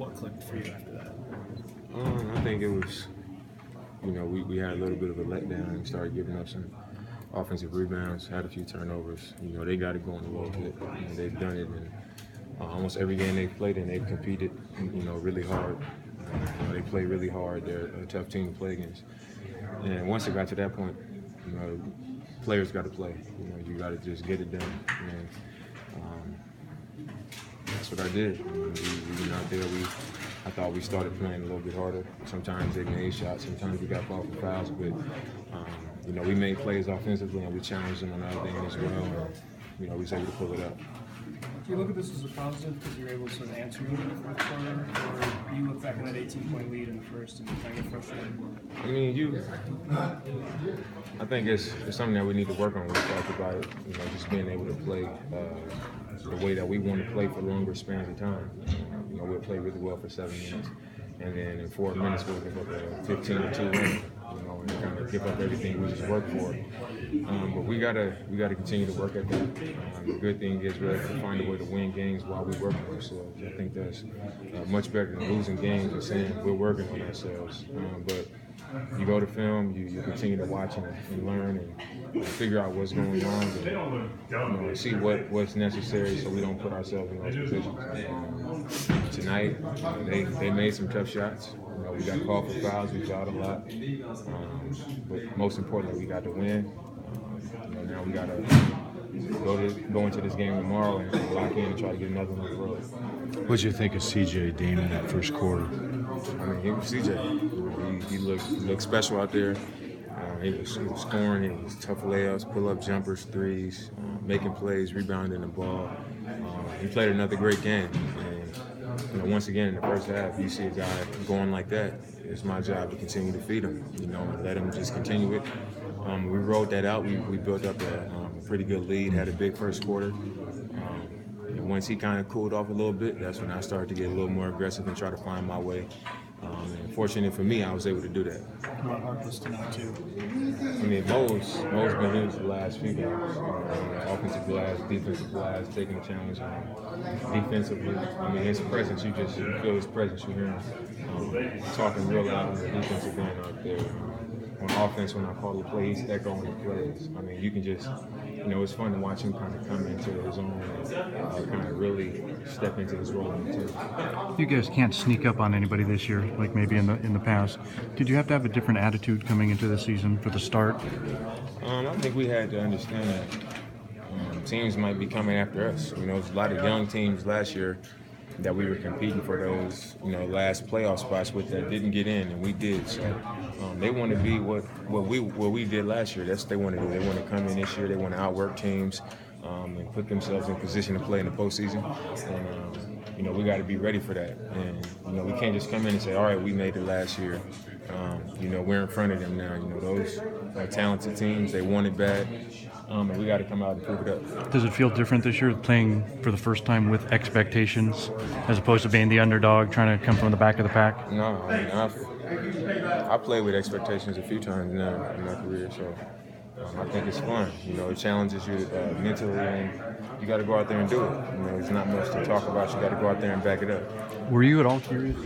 what clicked for you after that? I think it was, we had a little bit of a letdown and started giving up some offensive rebounds, had a few turnovers. They got it going a little bit. They've done it in almost every game they've played in. They've competed, really hard. They play really hard. They're a tough team to play against. And once it got to that point, players got to play. You got to just get it done. And that's what I did. We went out there. I thought we started playing a little bit harder. Sometimes they made shots. Sometimes we got called for fouls. But we made plays offensively, and we challenged them on the other end as well. And we was able to pull it up. Do you look at this as a positive because you're able to answer it in the fourth quarter, or you look back at that 18-point lead in the first and kind of get frustrated? I think it's something that we need to work on. We talked about it, just being able to play the way that we want to play for longer spans of time. We'll play really well for 7 minutes, and then in 4 minutes we'll give up a 15-2 win. And kind of give up everything we just worked for. But we gotta continue to work at that. The good thing is we're able to find a way to win games while we work on ourselves. I think that's much better than losing games and saying we're working on ourselves. But you go to film, you continue to watch and learn and figure out what's going on and see what's necessary so we don't put ourselves in those positions. Tonight, they made some tough shots. We got called for fouls, we fouled a lot. But most importantly, we got to win. Now we got to go into this game tomorrow and lock in and try to get another one on the road. What did you think of CJ Dame in that first quarter? He was CJ. He looked special out there. He was scoring. It was tough layups, pull-up jumpers, threes, making plays, rebounding the ball. He played another great game. And once again, in the first half, you see a guy going like that. It's my job to continue to feed him, and let him just continue it. We rolled that out. We built up a pretty good lead, had a big first quarter. And once he kind of cooled off a little bit, that's when I started to get a little more aggressive and try to find my way. And fortunately for me, I was able to do that. What Harkless tonight too? Mo's been his the last few games. Offensive glass, defensive glass, taking the challenge on defensively. His presence, you feel his presence. You hear him talking real loud on the defensive end out there. On offense, when I call the play, he's echoing the plays. You can just, it's fun to watch him kind of come into his own and kind of really step into his role in the team. You guys can't sneak up on anybody this year, like maybe in the past. Did you have to have a different attitude coming into the season for the start? I think we had to understand that teams might be coming after us. There's a lot of young teams last year that we were competing for those, last playoff spots with that didn't get in, and we did. So they want to be what we did last year. That's what they want to do. They want to come in this year. They want to outwork teams and put themselves in position to play in the postseason. And we got to be ready for that. And we can't just come in and say, all right, we made it last year. We're in front of them now. Those are talented teams. They want it bad. And we got to come out and prove it up. Does it feel different this year, playing for the first time with expectations, as opposed to being the underdog, trying to come from the back of the pack? No, I played with expectations a few times now in my career, so I think it's fun. It challenges you mentally, and you got to go out there and do it. There's not much to talk about. You got to go out there and back it up. Were you at all curious